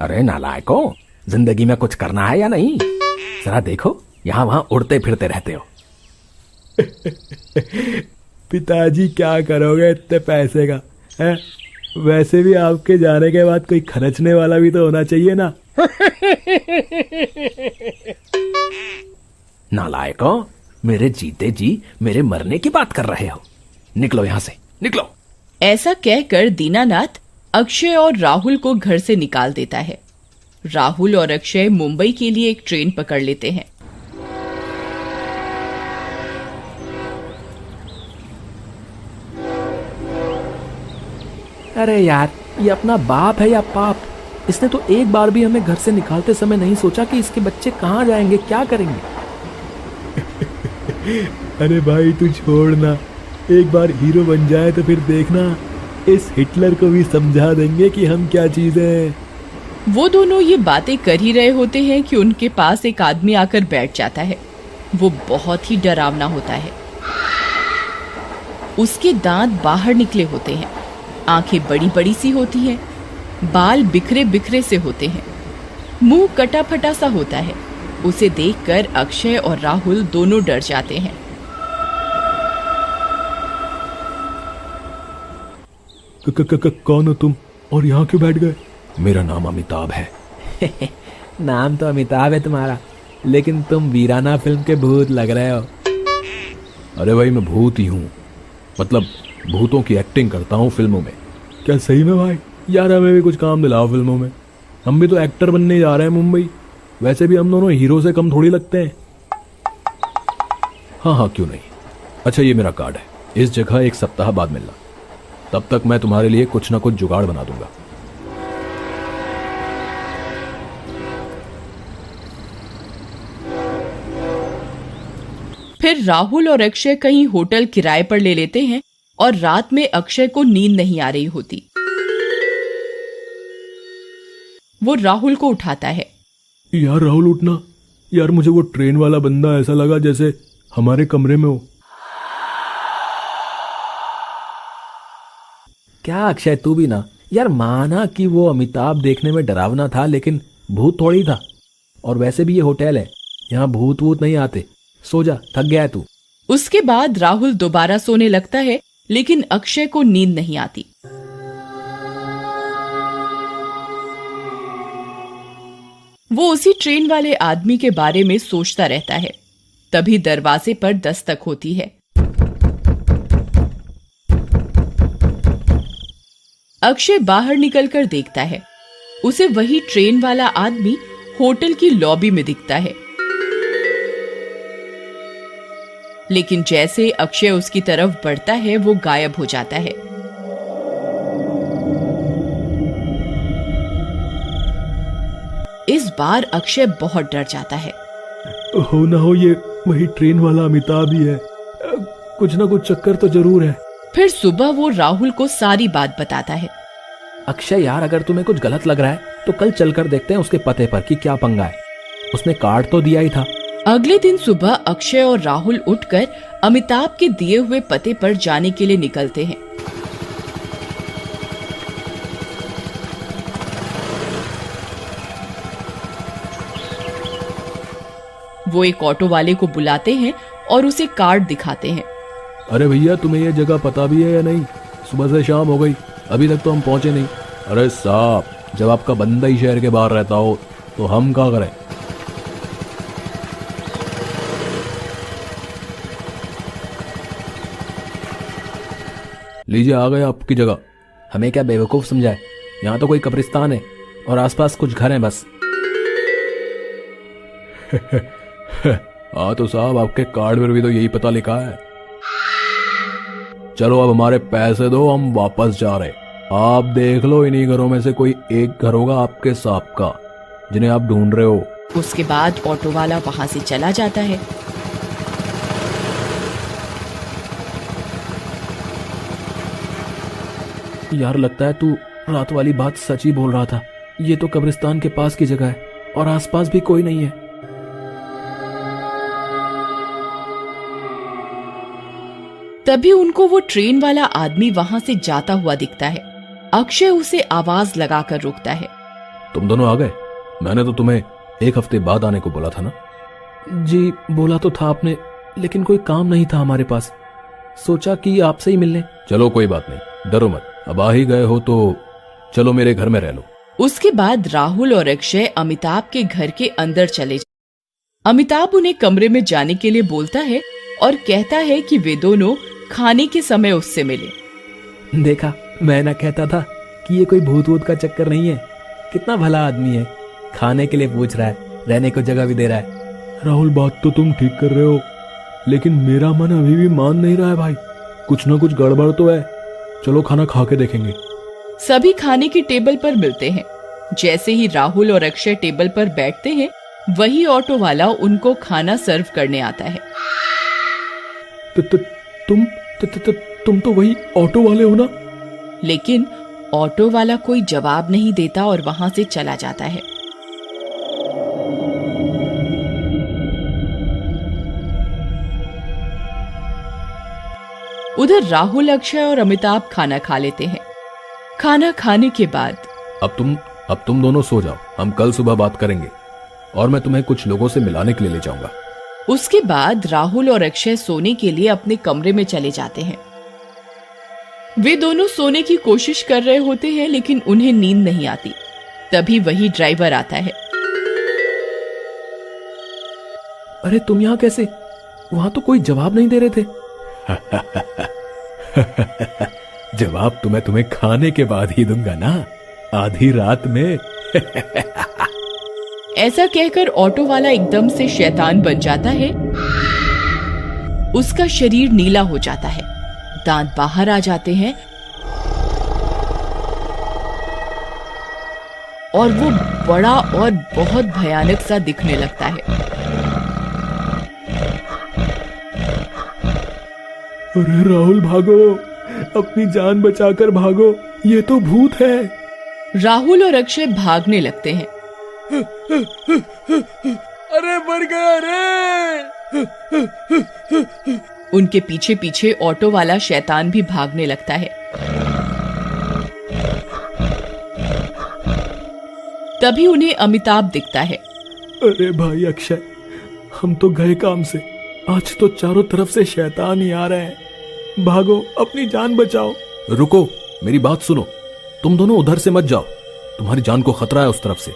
अरे नालायकों, जिंदगी में कुछ करना है या नहीं? जरा देखो, यहाँ वहाँ उड़ते फिरते रहते हो। पिताजी क्या करोगे इतने पैसे का है? वैसे भी आपके जाने के बाद कोई खर्चने वाला भी तो होना चाहिए ना। नालायकों, मेरे जीते जी मेरे मरने की बात कर रहे हो। निकलो यहाँ से, निकलो। ऐसा कहकर दीनानाथ अक्षय और राहुल को घर से निकाल देता है। राहुल और अक्षय मुंबई के लिए एक ट्रेन पकड़ लेते हैं। अरे यार, ये अपना बाप है या पाप? इसने तो एक बार भी हमें घर से निकालते समय नहीं सोचा कि इसके बच्चे कहाँ जाएंगे, क्या करेंगे। अरे भाई तू छोड़ ना, एक बार हीरो बन जाए तो फिर देखना, इस हिटलर को भी समझा देंगे कि हम क्या चीजें हैं। वो दोनों ये बातें कर ही रहे होते हैं कि उनके पास एक आदमी आकर बैठ जाता है। वो बहुत ही डरावना होता है। उसके दांत बाहर निकले होते हैं, आंखें बड़ी बड़ी सी होती हैं, बाल बिखरे बिखरे से होते हैं, मुंह कटा फटा सा होता है। उसे देखकर अक्षय और राहुल दोनों डर जाते हैं। कौन हो तुम और यहाँ क्यों बैठ गए? मेरा नाम अमिताभ है। नाम तो अमिताभ है तुम्हारा, लेकिन तुम वीराना फिल्म के भूत लग रहे हो। अरे भाई मैं भूत ही हूँ, मतलब भूतों की एक्टिंग करता हूँ फिल्मों में। क्या सही में भाई? यार हमें भी कुछ काम दिलाओ फिल्मों में, हम भी तो एक्टर बनने जा रहे हैं मुंबई। वैसे भी हम दोनों हीरो से कम थोड़ी लगते हैं। हाँ हाँ क्यों नहीं। अच्छा ये मेरा कार्ड है, इस जगह एक सप्ताह बाद मिलना, तब तक मैं तुम्हारे लिए कुछ ना कुछ जुगाड़ बना दूंगा। फिर राहुल और अक्षय कहीं होटल किराए पर ले लेते हैं और रात में अक्षय को नींद नहीं आ रही होती। वो राहुल को उठाता है। यार राहुल उठना, यार मुझे वो ट्रेन वाला बंदा ऐसा लगा जैसे हमारे कमरे में हो। क्या अक्षय तू भी ना यार, माना कि वो अमिताभ देखने में डरावना था, लेकिन भूत थोड़ी था। और वैसे भी ये होटल है, यहाँ भूत वूत नहीं आते। सो जा, थक गया है तू। उसके बाद राहुल दोबारा सोने लगता है, लेकिन अक्षय को नींद नहीं आती। वो उसी ट्रेन वाले आदमी के बारे में सोचता रहता है। तभी दरवाजे पर दस्तक होती है। अक्षय बाहर निकलकर देखता है, उसे वही ट्रेन वाला आदमी होटल की लॉबी में दिखता है। लेकिन जैसे अक्षय उसकी तरफ बढ़ता है, वो गायब हो जाता है। इस बार अक्षय बहुत डर जाता है। हो ना हो ये वही ट्रेन वाला अमिताभ ही है, कुछ ना कुछ चक्कर तो जरूर है। फिर सुबह वो राहुल को सारी बात बताता है। अक्षय यार, अगर तुम्हें कुछ गलत लग रहा है तो कल चलकर देखते हैं उसके पते पर कि क्या पंगा है। उसने कार्ड तो दिया ही था। अगले दिन सुबह अक्षय और राहुल उठकर अमिताभ के दिए हुए पते पर जाने के लिए निकलते हैं। वो एक ऑटो वाले को बुलाते हैं और उसे कार्ड दिखाते हैं। अरे भैया तुम्हें ये जगह पता भी है या नहीं? सुबह से शाम हो गई, अभी तक तो हम पहुंचे नहीं। अरे साहब, जब आपका बंदा ही शहर के बाहर रहता हो तो हम क्या करें? लीजिए आ गए आपकी जगह। हमें क्या बेवकूफ समझा है? यहाँ तो कोई कब्रिस्तान है और आसपास कुछ घर हैं बस। हाँ तो साहब, आपके कार्ड पर भी तो यही पता लिखा है। चलो अब हमारे पैसे दो, हम वापस जा रहे। आप देख लो, इन्हीं घरों में से कोई एक घर होगा आपके सांप का, जिन्हें आप ढूंढ रहे हो। उसके बाद ऑटो वाला वहां से चला जाता है। यार लगता है तू रात वाली बात सच ही बोल रहा था। ये तो कब्रिस्तान के पास की जगह है और आसपास भी कोई नहीं है। तभी उनको वो ट्रेन वाला आदमी वहां से जाता हुआ दिखता है। अक्षय उसे आवाज लगाकर रोकता है। तुम दोनों आ गए? मैंने तो तुम्हें 1 हफ्ते बाद आने को बोला था ना। जी बोला तो था आपने, लेकिन कोई काम नहीं था हमारे पास, सोचा कि आपसे ही मिल लें। चलो कोई बात नहीं, डरो मत, अब आ ही गए हो तो चलो मेरे घर में रह लो। उसके बाद राहुल और अक्षय अमिताभ के घर के अंदर चले जाते। अमिताभ उन्हें कमरे में जाने के लिए बोलता है और कहता है कि वे दोनों खाने के समय उससे मिले। देखा, मैं ना कहता था कि ये कोई भूत वूत का चक्कर नहीं है। कितना भला आदमी है, खाने के लिए पूछ रहा है, रहने को जगह भी दे रहा है। राहुल, बात तो तुम ठीक कर रहे हो, लेकिन मेरा मन अभी भी मान नहीं रहा है भाई। कुछ ना कुछ गड़बड़ तो है। चलो खाना खा के देखेंगे। सभी खाने की टेबल पर मिलते हैं। जैसे ही राहुल और अक्षय टेबल पर बैठते हैं, वही ऑटो वाला उनको खाना सर्व करने आता है। तुम तो वही ऑटो वाले हो ना? लेकिन ऑटो वाला कोई जवाब नहीं देता और वहां से चला जाता है। उधर राहुल, अक्षय और अमिताभ खाना खा लेते हैं। खाना खाने के बाद अब तुम दोनों सो जाओ, हम कल सुबह बात करेंगे और मैं तुम्हें कुछ लोगों से मिलाने के लिए ले जाऊंगा। उसके बाद राहुल और अक्षय सोने के लिए अपने कमरे में चले जाते हैं। वे दोनों सोने की कोशिश कर रहे होते हैं, लेकिन उन्हें नींद नहीं आती। तभी वही ड्राइवर आता है। अरे तुम यहाँ कैसे? वहां तो कोई जवाब नहीं दे रहे थे। जवाब तो मैं तुम्हें खाने के बाद ही दूंगा ना, आधी रात में। ऐसा कहकर ऑटो वाला एकदम से शैतान बन जाता है। उसका शरीर नीला हो जाता है, दांत बाहर आ जाते हैं और वो बड़ा और बहुत भयानक सा दिखने लगता है। अरे राहुल भागो, अपनी जान बचाकर भागो, ये तो भूत है। राहुल और अक्षय भागने लगते हैं। अरे मर गया रे। उनके पीछे पीछे ऑटो वाला शैतान भी भागने लगता है। तभी उन्हें अमिताभ दिखता है। अरे भाई अक्षय, हम तो गए काम से, आज तो चारों तरफ से शैतान ही आ रहे हैं। भागो, अपनी जान बचाओ। रुको, मेरी बात सुनो, तुम दोनों उधर से मत जाओ, तुम्हारी जान को खतरा है उस तरफ से।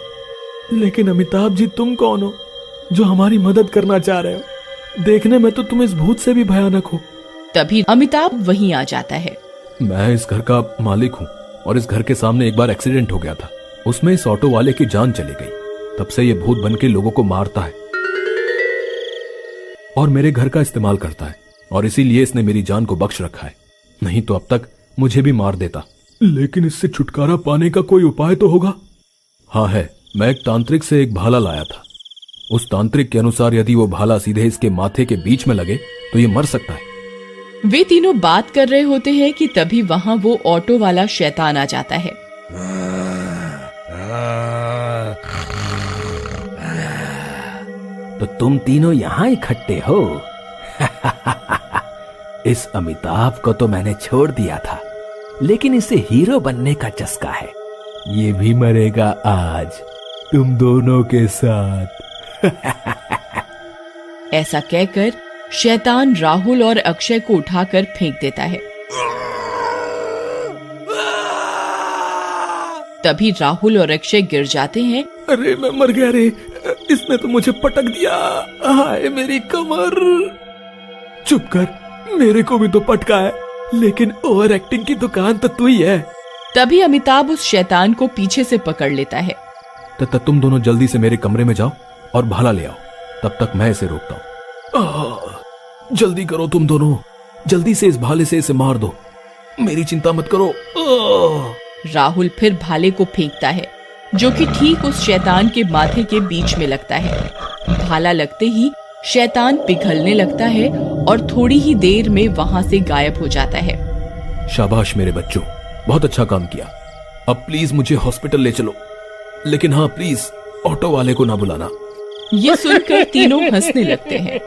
लेकिन अमिताभ जी, तुम कौन हो जो हमारी मदद करना चाह रहे हो? देखने में तो तुम इस भूत से भी भयानक हो। तभी अमिताभ वहीं आ जाता है। मैं इस घर का मालिक हूँ और इस घर के सामने एक बार एक्सीडेंट हो गया था, उसमें इस ऑटो वाले की जान चली गई। तब से ये भूत बन के लोगों को मारता है और मेरे घर का इस्तेमाल करता है, और इसीलिए इसने मेरी जान को बख्श रखा है, नहीं तो अब तक मुझे भी मार देता। लेकिन इससे छुटकारा पाने का कोई उपाय तो होगा? हाँ है, मैं एक तांत्रिक से एक भाला लाया था। उस तांत्रिक के अनुसार यदि वो भाला सीधे इसके माथे के बीच में लगे तो ये मर सकता है। वे तीनों बात कर रहे होते हैं कि तभी वहां वो ऑटो वाला शैतान आ जाता है। तो तुम तीनों यहाँ इकट्ठे हो? इस अमिताभ को तो मैंने छोड़ दिया था, लेकिन इसे हीरो बनने का चस्का है। ये भी मरेगा आज तुम दोनों के साथ। ऐसा कहकर शैतान राहुल और अक्षय को उठाकर फेंक देता है। तभी राहुल और अक्षय गिर जाते हैं। अरे मैं मर गया रे, इसने तो मुझे पटक दिया, हाय मेरी कमर। चुप कर, मेरे को भी तो पटका है, लेकिन ओवर एक्टिंग की दुकान तो तू ही है। तभी अमिताभ उस शैतान को पीछे से पकड़ लेता है। तब तुम दोनों जल्दी से मेरे कमरे में जाओ और भाला ले आओ, तब तक मैं इसे रोकता हूँ। जल्दी करो तुम दोनों, जल्दी से इस भाले से इसे मार दो, मेरी चिंता मत करो। राहुल फिर भाले को फेंकता है, जो कि ठीक उस शैतान के माथे के बीच में लगता है। भाला लगते ही शैतान पिघलने लगता है और थोड़ी ही देर में वहां से गायब हो जाता है। शाबाश मेरे बच्चों, बहुत अच्छा काम किया। अब प्लीज मुझे हॉस्पिटल ले चलो, लेकिन हाँ प्लीज ऑटो वाले को ना बुलाना। ये सुनकर तीनों हंसने लगते हैं।